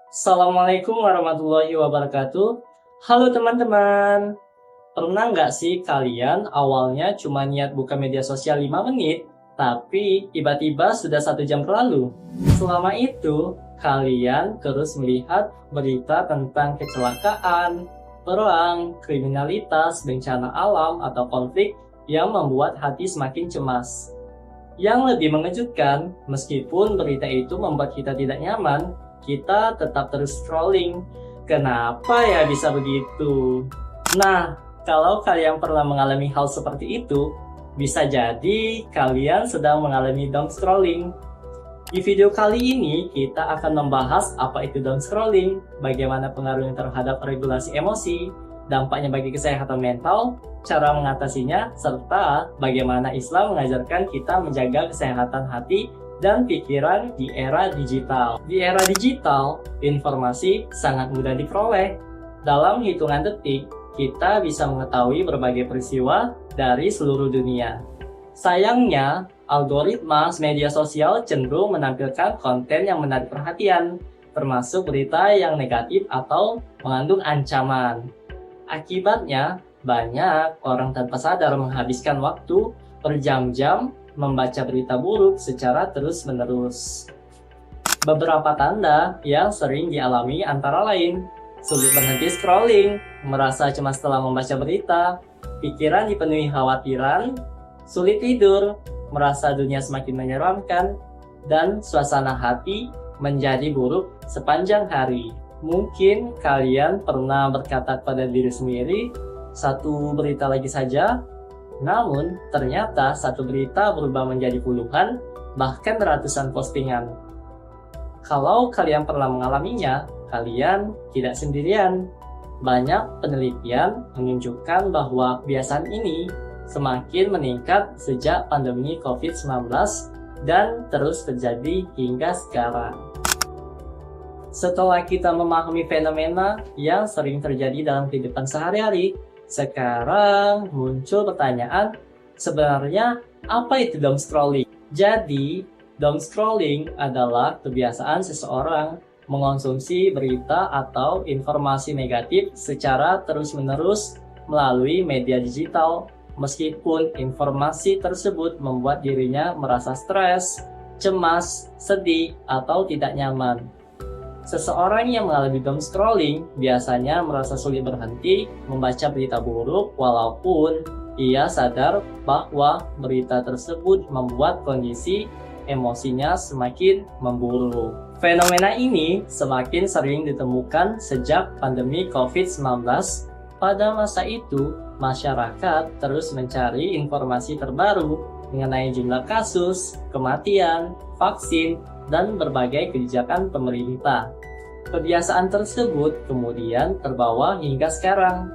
Assalamualaikum warahmatullahi wabarakatuh. Halo teman-teman. Pernah nggak sih kalian awalnya cuma niat buka media sosial 5 menit, tapi tiba-tiba sudah 1 jam berlalu? Selama itu, kalian terus melihat berita tentang kecelakaan, perang, kriminalitas, bencana alam, atau konflik yang membuat hati semakin cemas. Yang lebih mengejutkan, meskipun berita itu membuat kita tidak nyaman, kita tetap terus scrolling. Kenapa ya bisa begitu? Nah, kalau kalian pernah mengalami hal seperti itu, bisa jadi kalian sedang mengalami down scrolling. Di video kali ini, kita akan membahas apa itu down scrolling, bagaimana pengaruhnya terhadap regulasi emosi, dampaknya bagi kesehatan mental, cara mengatasinya, serta bagaimana Islam mengajarkan kita menjaga kesehatan hati dan pikiran di era digital. Di era digital, informasi sangat mudah diperoleh. Dalam hitungan detik, kita bisa mengetahui berbagai peristiwa dari seluruh dunia. Sayangnya, algoritma media sosial cenderung menampilkan konten yang menarik perhatian, termasuk berita yang negatif atau mengandung ancaman. Akibatnya, banyak orang tanpa sadar menghabiskan waktu berjam-jam membaca berita buruk secara terus-menerus. Beberapa tanda yang sering dialami antara lain: sulit berhenti scrolling, merasa cemas setelah membaca berita, pikiran dipenuhi khawatiran, sulit tidur, merasa dunia semakin menyeramkan, dan suasana hati menjadi buruk sepanjang hari. Mungkin kalian pernah berkata pada diri sendiri, satu berita lagi saja. Namun, ternyata satu berita berubah menjadi puluhan, bahkan ratusan postingan. Kalau kalian pernah mengalaminya, kalian tidak sendirian. Banyak penelitian menunjukkan bahwa kebiasaan ini semakin meningkat sejak pandemi COVID-19 dan terus terjadi hingga sekarang. Setelah kita memahami fenomena yang sering terjadi dalam kehidupan sehari-hari, sekarang muncul pertanyaan, sebenarnya apa itu doom scrolling? Jadi, doom scrolling adalah kebiasaan seseorang mengonsumsi berita atau informasi negatif secara terus-menerus melalui media digital, meskipun informasi tersebut membuat dirinya merasa stres, cemas, sedih, atau tidak nyaman. Seseorang yang mengalami doom scrolling biasanya merasa sulit berhenti membaca berita buruk walaupun ia sadar bahwa berita tersebut membuat kondisi emosinya semakin memburuk. Fenomena ini semakin sering ditemukan sejak pandemi COVID-19. Pada masa itu, masyarakat terus mencari informasi terbaru mengenai jumlah kasus, kematian, vaksin, dan berbagai kebijakan pemerintah. Kebiasaan tersebut kemudian terbawa hingga sekarang.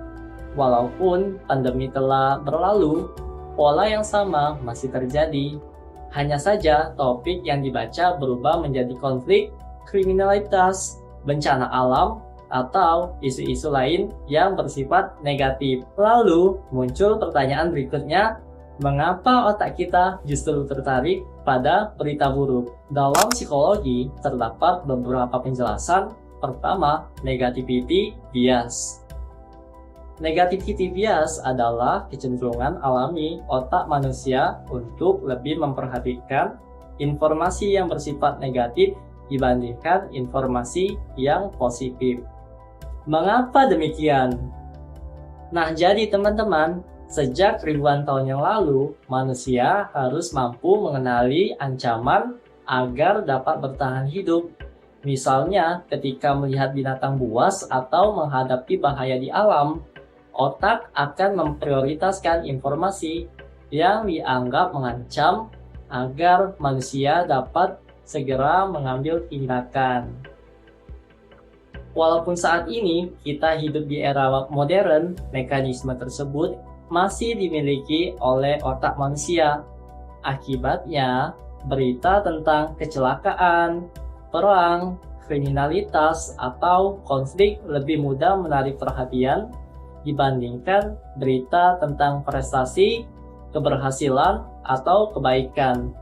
Walaupun pandemi telah berlalu, pola yang sama masih terjadi. Hanya saja topik yang dibaca berubah menjadi konflik, kriminalitas, bencana alam, atau isu-isu lain yang bersifat negatif. Lalu muncul pertanyaan berikutnya, mengapa otak kita justru tertarik pada berita buruk? Dalam psikologi, terdapat beberapa penjelasan. Pertama, negativity bias. Negativity bias adalah kecenderungan alami otak manusia untuk lebih memperhatikan informasi yang bersifat negatif dibandingkan informasi yang positif. Mengapa demikian? Nah, jadi teman-teman, sejak ribuan tahun yang lalu, manusia harus mampu mengenali ancaman agar dapat bertahan hidup. Misalnya, ketika melihat binatang buas atau menghadapi bahaya di alam, otak akan memprioritaskan informasi yang dianggap mengancam agar manusia dapat segera mengambil tindakan. Walaupun saat ini kita hidup di era modern, mekanisme tersebut masih dimiliki oleh otak manusia. Akibatnya, berita tentang kecelakaan, perang, kriminalitas, atau konflik lebih mudah menarik perhatian dibandingkan berita tentang prestasi, keberhasilan, atau kebaikan.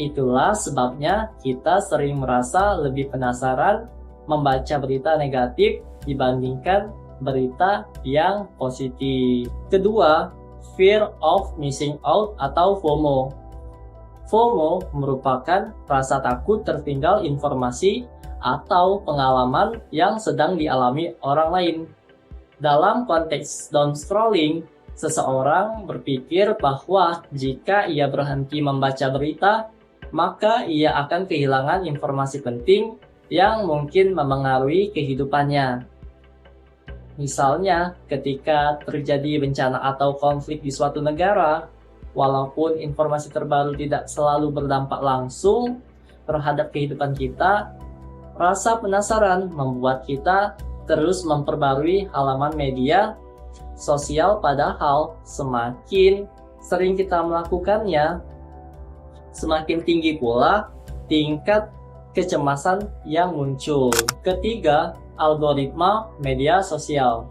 Itulah sebabnya kita sering merasa lebih penasaran membaca berita negatif dibandingkan berita yang positif. Kedua, fear of missing out atau FOMO. FOMO merupakan rasa takut tertinggal informasi atau pengalaman yang sedang dialami orang lain. Dalam konteks down scrolling, seseorang berpikir bahwa jika ia berhenti membaca berita, maka ia akan kehilangan informasi penting yang mungkin memengaruhi kehidupannya. Misalnya, ketika terjadi bencana atau konflik di suatu negara, walaupun informasi terbaru tidak selalu berdampak langsung terhadap kehidupan kita, rasa penasaran membuat kita terus memperbarui halaman media sosial, padahal semakin sering kita melakukannya, semakin tinggi pula tingkat kecemasan yang muncul. Ketiga, algoritma media sosial.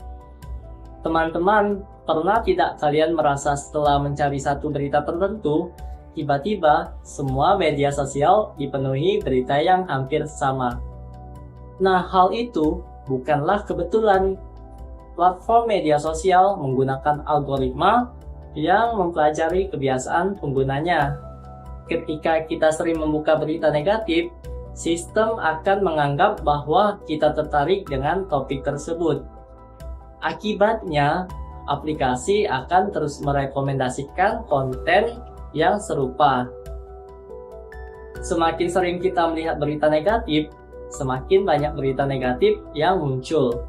Teman-teman, pernah tidak kalian merasa setelah mencari satu berita tertentu, tiba-tiba semua media sosial dipenuhi berita yang hampir sama? Nah, hal itu bukanlah kebetulan. Platform media sosial menggunakan algoritma yang mempelajari kebiasaan penggunanya. Ketika kita sering membuka berita negatif, sistem akan menganggap bahwa kita tertarik dengan topik tersebut. Akibatnya, aplikasi akan terus merekomendasikan konten yang serupa. Semakin sering kita melihat berita negatif, semakin banyak berita negatif yang muncul.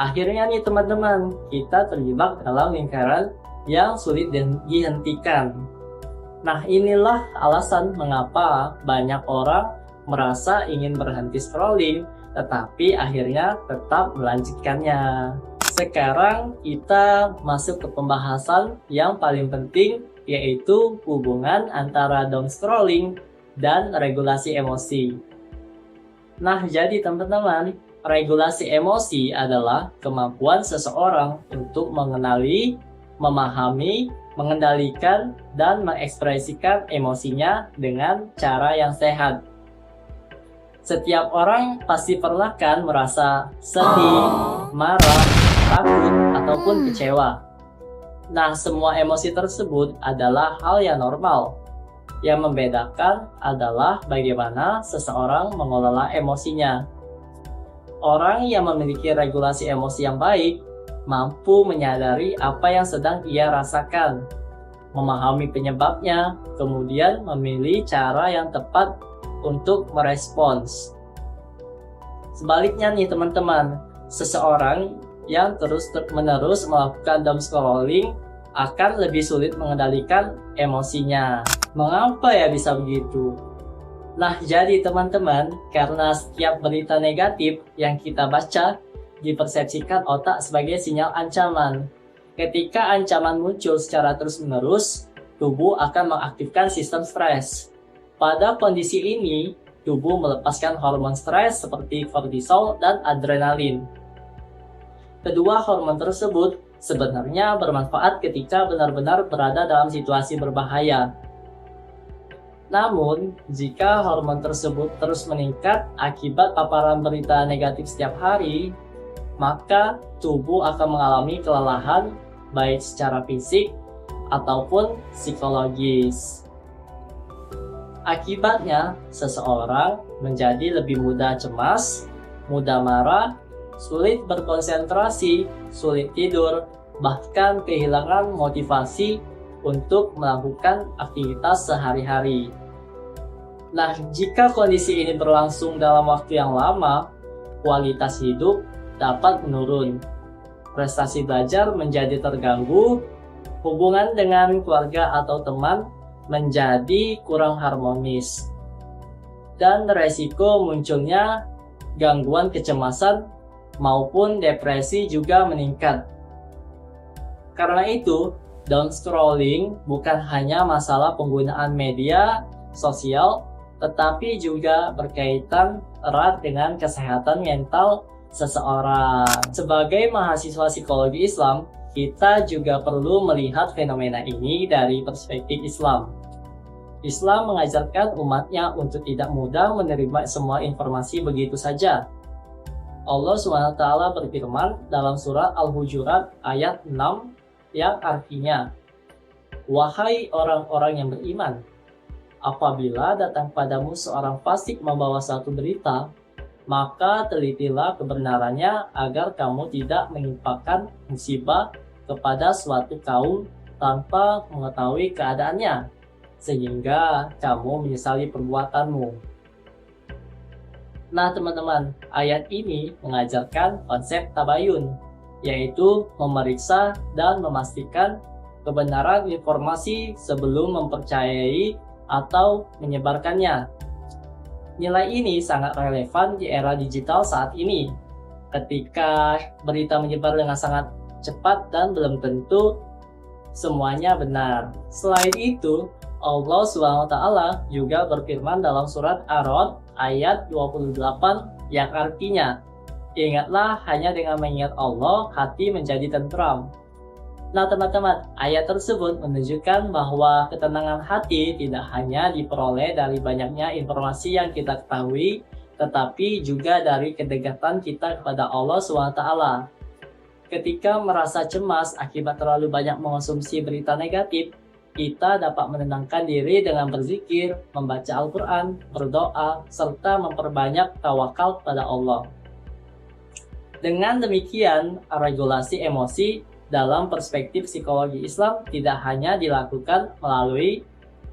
Akhirnya nih teman-teman, kita terjebak dalam lingkaran yang sulit dihentikan. Nah, inilah alasan mengapa banyak orang merasa ingin berhenti scrolling, tetapi akhirnya tetap melanjutkannya. Sekarang kita masuk ke pembahasan yang paling penting, yaitu hubungan antara doom scrolling dan regulasi emosi. Nah, jadi teman-teman, regulasi emosi adalah kemampuan seseorang untuk mengenali, memahami, mengendalikan, dan mengekspresikan emosinya dengan cara yang sehat. Setiap orang pasti pernah kan merasa sedih, marah, takut, ataupun kecewa. Nah, semua emosi tersebut adalah hal yang normal. Yang membedakan adalah bagaimana seseorang mengelola emosinya. Orang yang memiliki regulasi emosi yang baik mampu menyadari apa yang sedang ia rasakan, memahami penyebabnya, kemudian memilih cara yang tepat untuk merespons. Sebaliknya nih teman-teman, seseorang yang terus-menerus melakukan doom scrolling akan lebih sulit mengendalikan emosinya. Mengapa ya bisa begitu? Nah, jadi teman-teman, karena setiap berita negatif yang kita baca dipersepsikan otak sebagai sinyal ancaman. Ketika ancaman muncul secara terus-menerus, tubuh akan mengaktifkan sistem stres. Pada kondisi ini, tubuh melepaskan hormon stres seperti kortisol dan adrenalin. Kedua hormon tersebut sebenarnya bermanfaat ketika benar-benar berada dalam situasi berbahaya. Namun, jika hormon tersebut terus meningkat akibat paparan berita negatif setiap hari, maka tubuh akan mengalami kelelahan baik secara fisik ataupun psikologis. Akibatnya, seseorang menjadi lebih mudah cemas, mudah marah, sulit berkonsentrasi, sulit tidur, bahkan kehilangan motivasi untuk melakukan aktivitas sehari-hari. Nah, jika kondisi ini berlangsung dalam waktu yang lama, kualitas hidup dapat menurun, prestasi belajar menjadi terganggu, hubungan dengan keluarga atau teman menjadi kurang harmonis, dan resiko munculnya gangguan kecemasan maupun depresi juga meningkat. Karena itu, doom scrolling bukan hanya masalah penggunaan media sosial, tetapi juga berkaitan erat dengan kesehatan mental seseorang. Sebagai mahasiswa psikologi Islam, kita juga perlu melihat fenomena ini dari perspektif Islam. Islam mengajarkan umatnya untuk tidak mudah menerima semua informasi begitu saja. Allah SWT berfirman dalam surat Al-Hujurat ayat 6 yang artinya, "Wahai orang-orang yang beriman, apabila datang padamu seorang fasik membawa satu berita, maka telitilah kebenarannya agar kamu tidak menimpakan musibah kepada suatu kaum tanpa mengetahui keadaannya, sehingga kamu menyesali perbuatanmu." Nah teman-teman, ayat ini mengajarkan konsep tabayun, yaitu memeriksa dan memastikan kebenaran informasi sebelum mempercayai atau menyebarkannya. Nilai ini sangat relevan di era digital saat ini, ketika berita menyebar dengan sangat cepat dan belum tentu semuanya benar. Selain itu, Allah SWT juga berfirman dalam surat Ar-Ra'd ayat 28 yang artinya, "Ingatlah hanya dengan mengingat Allah, hati menjadi tentram." Nah teman-teman, ayat tersebut menunjukkan bahwa ketenangan hati tidak hanya diperoleh dari banyaknya informasi yang kita ketahui, tetapi juga dari kedekatan kita kepada Allah SWT. Ketika merasa cemas akibat terlalu banyak mengonsumsi berita negatif, kita dapat menenangkan diri dengan berzikir, membaca Al-Quran, berdoa, serta memperbanyak tawakal pada Allah. Dengan demikian, regulasi emosi dalam perspektif psikologi Islam tidak hanya dilakukan melalui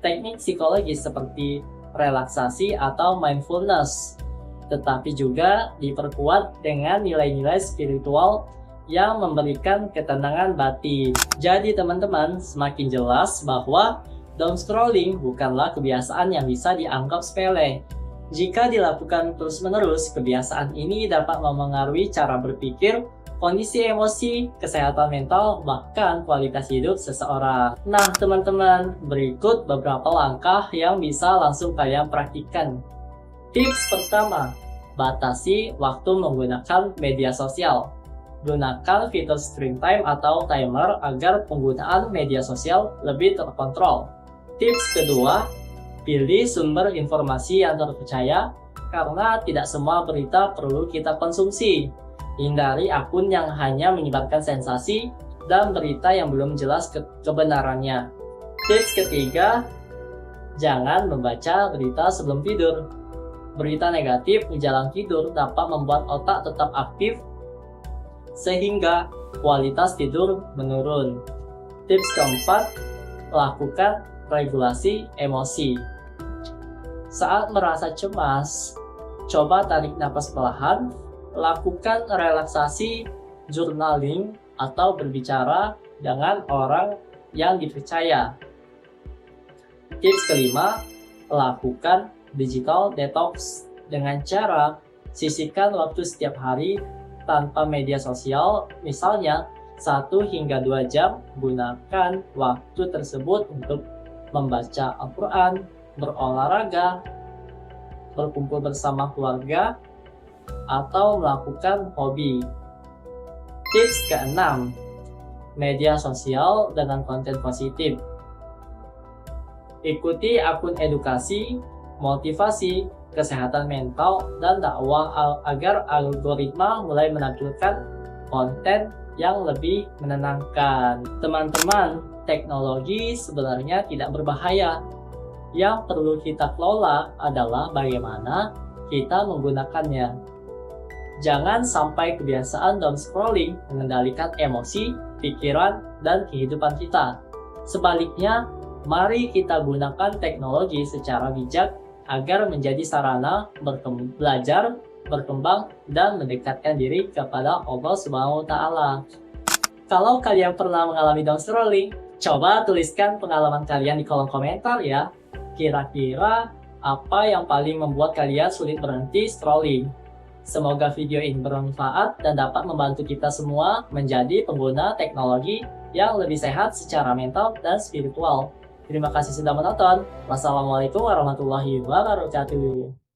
teknik psikologis seperti relaksasi atau mindfulness, tetapi juga diperkuat dengan nilai-nilai spiritual yang memberikan ketenangan batin. Jadi teman-teman, semakin jelas bahwa down scrolling bukanlah kebiasaan yang bisa dianggap sepele. Jika dilakukan terus-menerus, kebiasaan ini dapat memengaruhi cara berpikir, kondisi emosi, kesehatan mental, bahkan kualitas hidup seseorang. Nah teman-teman, berikut beberapa langkah yang bisa langsung kalian praktikkan. Tips pertama, batasi waktu menggunakan media sosial. Gunakan fitur screen time atau timer agar penggunaan media sosial lebih terkontrol. Tips kedua, pilih sumber informasi yang terpercaya karena tidak semua berita perlu kita konsumsi. Hindari akun yang hanya menyebarkan sensasi dan berita yang belum jelas kebenarannya. Tips ketiga, jangan membaca berita sebelum tidur. Berita negatif menjelang tidur dapat membuat otak tetap aktif sehingga kualitas tidur menurun. Tips keempat, lakukan regulasi emosi. Saat merasa cemas, coba tarik napas perlahan, lakukan relaksasi, journaling, atau berbicara dengan orang yang dipercaya. Tips kelima, lakukan digital detox dengan cara sisihkan waktu setiap hari tanpa media sosial, misalnya 1 hingga 2 jam. Gunakan waktu tersebut untuk membaca Al-Quran, berolahraga, berkumpul bersama keluarga, atau melakukan hobi. Tips keenam, media sosial dengan konten positif. Ikuti akun edukasi, motivasi, kesehatan mental, dan dakwah agar algoritma mulai menampilkan konten yang lebih menenangkan. Teman-teman, teknologi sebenarnya tidak berbahaya. Yang perlu kita kelola adalah bagaimana kita menggunakannya. Jangan sampai kebiasaan down scrolling mengendalikan emosi, pikiran, dan kehidupan kita. Sebaliknya, mari kita gunakan teknologi secara bijak agar menjadi sarana belajar, berkembang, dan mendekatkan diri kepada Allah SWT. Kalau kalian pernah mengalami down scrolling, coba tuliskan pengalaman kalian di kolom komentar ya. Kira-kira apa yang paling membuat kalian sulit berhenti scrolling? Semoga video ini bermanfaat dan dapat membantu kita semua menjadi pengguna teknologi yang lebih sehat secara mental dan spiritual. Terima kasih sudah menonton. Wassalamualaikum warahmatullahi wabarakatuh.